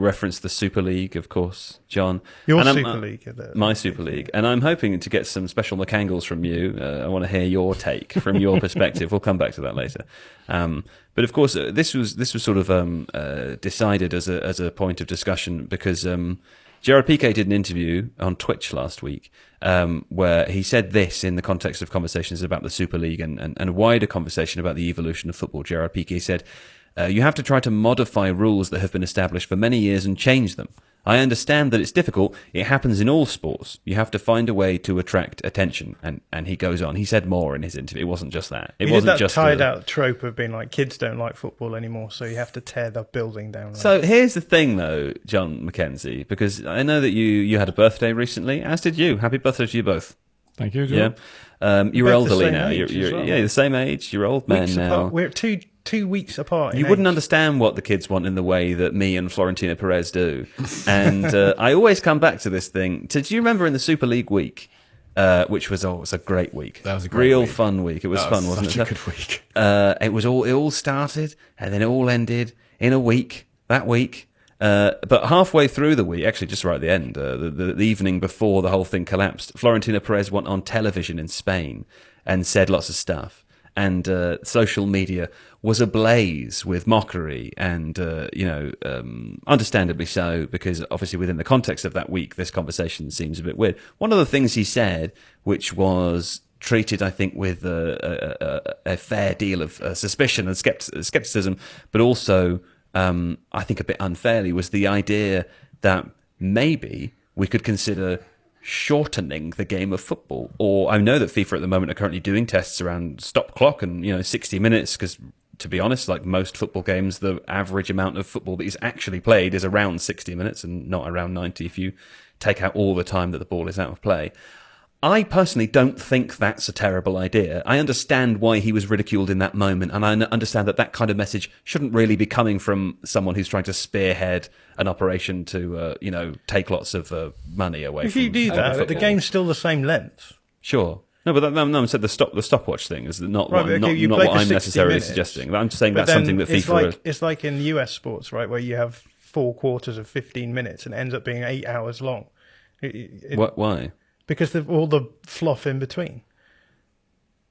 referenced the Super League, of course, John. Your and Super League. My Super League. And I'm hoping to get some special McAngles from you. I want to hear your take from your perspective. We'll come back to that later. But of course, this was sort of decided as a point of discussion because Gerard Pique did an interview on Twitch last week where he said this in the context of conversations about the Super League and a wider conversation about the evolution of football. Gerard Pique said, you have to try to modify rules that have been established for many years and change them. I understand that it's difficult. It happens in all sports. You have to find a way to attract attention. And he goes on. He said more in his interview. It wasn't just that. It wasn't just tied out trope of being like, kids don't like football anymore, so you have to tear the building down. Right? So here's the thing, though, John Mackenzie, because I know that you had a birthday recently, as did you. Happy birthday to you both. Thank you, John. Yeah. You're elderly now. You're the same age. You're old men now. We're 2 weeks apart. You wouldn't understand what the kids want in the way that me and Florentino Perez do. And I always come back to this thing. Do you remember in the Super League week, which was a great week? That was a great week. Fun week. It was fun, wasn't it? Such a good week. It all started and then it all ended in a week, that week. But halfway through the week, actually just right at the end, the evening before the whole thing collapsed, Florentino Perez went on television in Spain and said lots of stuff. And social media was ablaze with mockery and, understandably so, because obviously within the context of that week, this conversation seems a bit weird. One of the things he said, which was treated, I think, with a fair deal of suspicion and skepticism, but also, I think, a bit unfairly, was the idea that maybe we could consider shortening the game of football. Or I know that FIFA at the moment are currently doing tests around stop clock and 60 minutes, because to be honest, like most football games, the average amount of football that is actually played is around 60 minutes and not around 90 if you take out all the time that the ball is out of play. I personally don't think that's a terrible idea. I understand why he was ridiculed in that moment, and I understand that kind of message shouldn't really be coming from someone who's trying to spearhead an operation to, take lots of money away. If you do that, the game's still the same length. Sure. No, but I said the stopwatch thing is not right, what, okay, not what I'm 60 necessarily minutes, suggesting. But I'm just saying but that's something that FIFA... It's like in US sports, right, where you have 4 quarters of 15 minutes and it ends up being 8 hours long. Why? Because of all the fluff in between.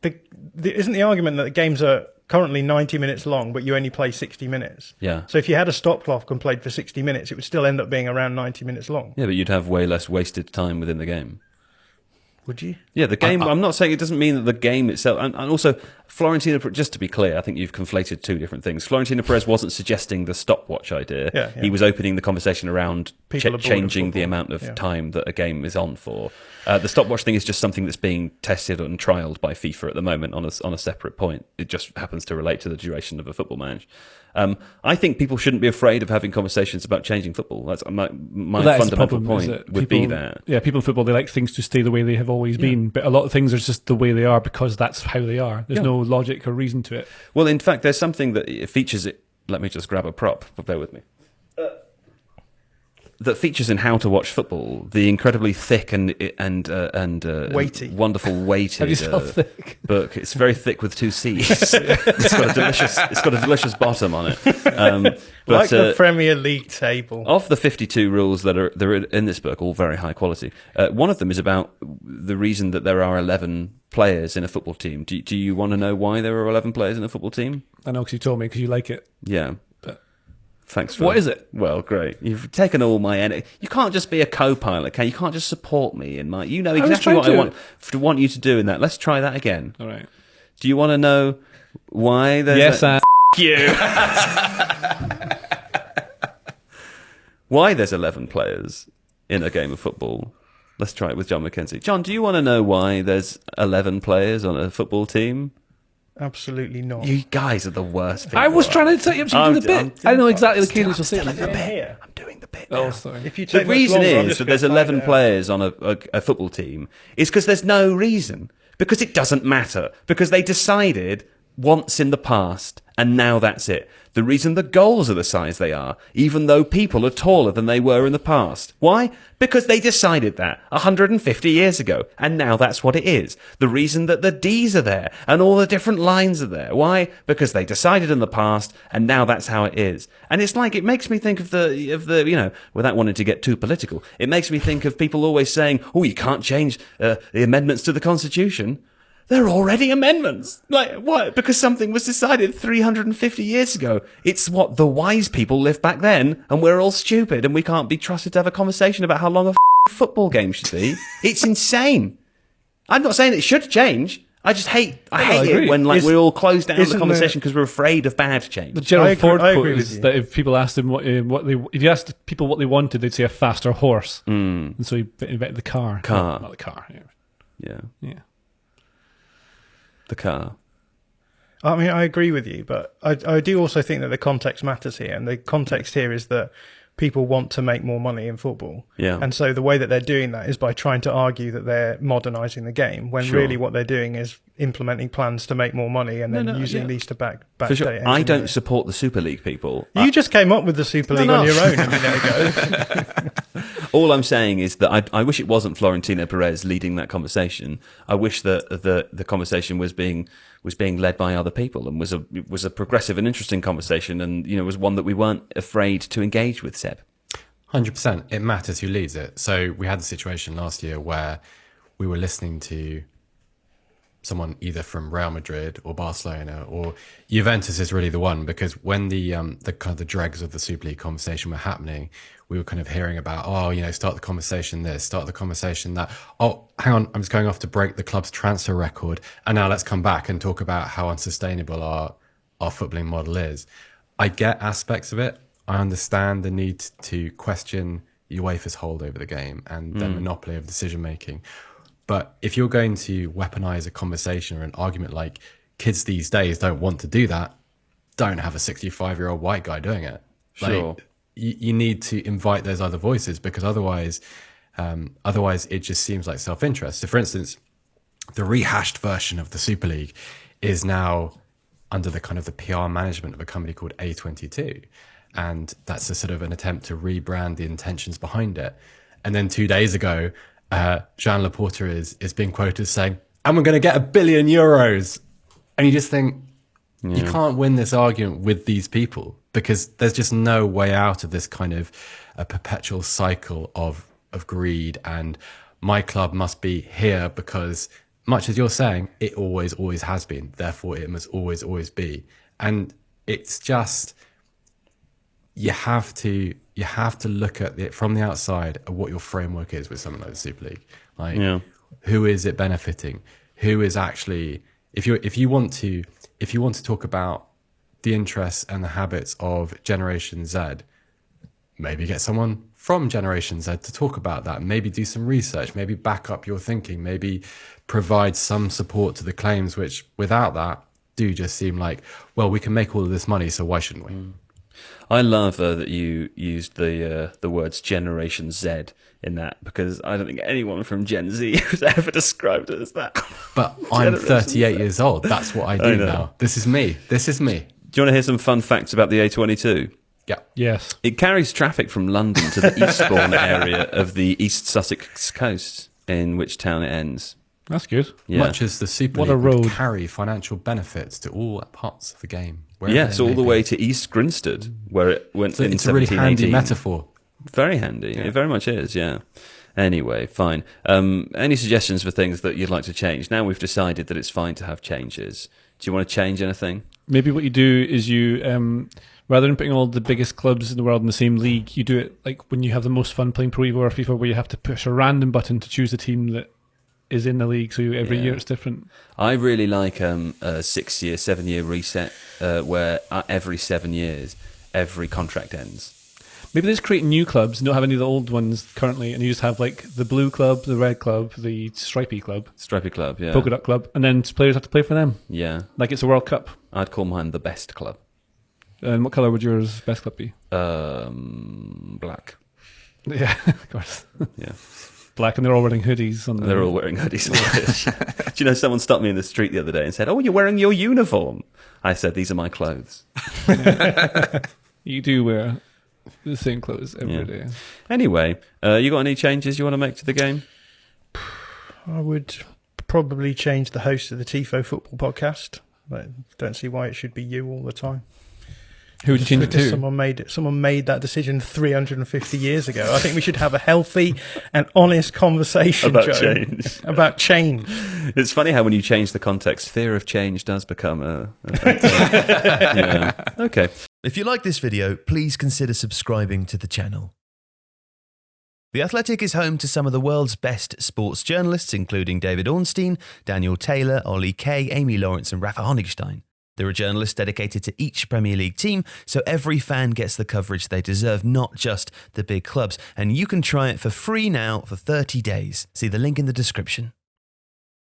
Isn't the argument that the games are currently 90 minutes long, but you only play 60 minutes? Yeah. So if you had a stop clock and played for 60 minutes, it would still end up being around 90 minutes long. Yeah, but you'd have way less wasted time within the game. Would you? Yeah, the game. I'm not saying it doesn't mean that the game itself. And also, Florentino. Just to be clear, I think you've conflated 2 different things. Florentino Perez wasn't suggesting the stopwatch idea. Yeah. He was opening the conversation around changing the amount of Yeah. time that a game is on for. The stopwatch thing is just something that's being tested and trialled by FIFA at the moment on a separate point. It just happens to relate to the duration of a football match. I think people shouldn't be afraid of having conversations about changing football. That's my fundamental point would be that. Yeah, people in football, they like things to stay the way they have always been, but a lot of things are just the way they are because that's how they are. There's no logic or reason to it. Well, in fact, there's something that features it. Let me just grab a prop. Bear with me. That features in How to Watch Football, the incredibly thick and weighty, wonderful weighted thick? book. It's very thick with 2 C's. It's got a delicious bottom on it. But, like the Premier League table. Of the 52 rules that are in this book, all very high quality, one of them is about the reason that there are 11 players in a football team. Do you want to know why there are 11 players in a football team? I know, because you told me, because you like it. Yeah. Thanks for what is it? Well, great. You've taken all my energy. You can't just be a co-pilot, okay? You can't just support me in my... You know exactly what I want you to do in that. Let's try that again. All right. Do you want to know why there's... Yes, F*** you. Why there's 11 players in a game of football? Let's try it with John Mackenzie. John, do you want to know why there's 11 players on a football team? Absolutely not. You guys are the worst people. I was trying to set you up to do the bit. I know exactly the cadence you're saying. I'm doing the bit now. Oh, sorry. If you The take reason longer, I'm is just that gonna there's find 11 it out. players on a football team is because there's no reason. Because it doesn't matter. Because they decided once in the past, and now that's it. The reason the goals are the size they are, even though people are taller than they were in the past. Why? Because they decided that 150 years ago, and now that's what it is. The reason that the Ds are there, and all the different lines are there. Why? Because they decided in the past, and now that's how it is. And it's like, it makes me think of the without wanting to get too political, it makes me think of people always saying, oh, you can't change the amendments to the Constitution. They're already amendments. Like, what? Because something was decided 350 years ago. It's what the wise people lived back then, and we're all stupid, and we can't be trusted to have a conversation about how long a football game should be. It's insane. I'm not saying it should change. I just hate it when we all close down the conversation because we're afraid of bad change. The Gerard Ford quote is that if people asked him if you asked people what they wanted, they'd say a faster horse. And so he invented the car. Not the car. Yeah. The car. I mean, I agree with you, but I do also think that the context matters here. And the context here is that people want to make more money in football. Yeah. And so the way that they're doing that is by trying to argue that they're modernising the game, when really what they're doing is implementing plans to make more money and then using these to back For sure. I don't support the Super League, people. You just came up with the Super League on your own a minute ago. All I'm saying is that I wish it wasn't Florentino Perez leading that conversation. I wish that the conversation was being led by other people and was a progressive and interesting conversation, and was one that we weren't afraid to engage with. Seb, 100%. It matters who leads it. So we had the situation last year where we were listening to someone either from Real Madrid or Barcelona or Juventus is really the one, because when the kind of the dregs of the Super League conversation were happening, we were kind of hearing about, start the conversation this, start the conversation that. Oh, hang on, I'm just going off to break the club's transfer record, and now let's come back and talk about how unsustainable our footballing model is. I get aspects of it. I understand the need to question UEFA's hold over the game and their monopoly of decision making. But if you're going to weaponize a conversation or an argument like kids these days don't want to do that, don't have a 65-year-old white guy doing it. Sure. Like, you need to invite those other voices, because otherwise it just seems like self-interest. So, for instance, the rehashed version of the Super League is now under the kind of the PR management of a company called A22. And that's a sort of an attempt to rebrand the intentions behind it. And then 2 days ago, Jean Laporta is being quoted as saying, and we're going to get €1 billion. And you just think, you can't win this argument with these people, because there's just no way out of this kind of a perpetual cycle of greed. And my club must be here because, much as you're saying, it always has been. Therefore, it must always be. And it's just, you have to look at it from the outside at what your framework is with something like the Super League. Like, who is it benefiting? Who is actually, if you want to talk about the interests and the habits of Generation Z, maybe get someone from Generation Z to talk about that. Maybe do some research. Maybe back up your thinking. Maybe provide some support to the claims, which without that do just seem like, well, we can make all of this money, so why shouldn't we? I love that you used the words Generation Z in that, because I don't think anyone from Gen Z has ever described it as that. But I'm 38 years old. That's what I do now. This is me. Do you want to hear some fun facts about the A22? Yeah. Yes. It carries traffic from London to the Eastbourne area of the East Sussex coast, in which town it ends. That's good. Yeah. Much as the Super League would carry financial benefits to all parts of the game. Yes, all the way to East Grinstead, where it went in 1718. It's a really handy metaphor. Very handy. Yeah. It very much is, yeah. Anyway, fine. Any suggestions for things that you'd like to change? Now we've decided that it's fine to have changes. Do you want to change anything? Maybe what you do is you, rather than putting all the biggest clubs in the world in the same league, you do it like when you have the most fun playing Pro Evo or FIFA, where you have to push a random button to choose the team that is in the league. So every year it's different. I really like a 6-year, 7-year reset where every 7 years, every contract ends. Maybe they just create new clubs and don't have any of the old ones currently, and you just have like the blue club, the red club, the stripy club, yeah, polka dot club, and then players have to play for them. Yeah, like it's a World Cup. I'd call mine the best club. And what colour would yours best club be? Black. Yeah, of course. Yeah. black, and they're all wearing hoodies. They're all wearing hoodies on the pitch. Do you know, someone stopped me in the street the other day and said, "Oh, you're wearing your uniform." I said, "These are my clothes." You do wear the same clothes every day. Anyway, you got any changes you want to make to the game? I would probably change the host of the Tifo Football podcast. I don't see why it should be you all the time. Who would you change it to? Someone made that decision 350 years ago. I think we should have a healthy and honest conversation about change. About change. It's funny how when you change the context, fear of change does become a yeah. Okay. If you like this video, please consider subscribing to the channel. The Athletic is home to some of the world's best sports journalists, including David Ornstein, Daniel Taylor, Ollie Kay, Amy Lawrence and Rafa Honigstein. There are journalists dedicated to each Premier League team, so every fan gets the coverage they deserve, not just the big clubs. And you can try it for free now for 30 days. See the link in the description.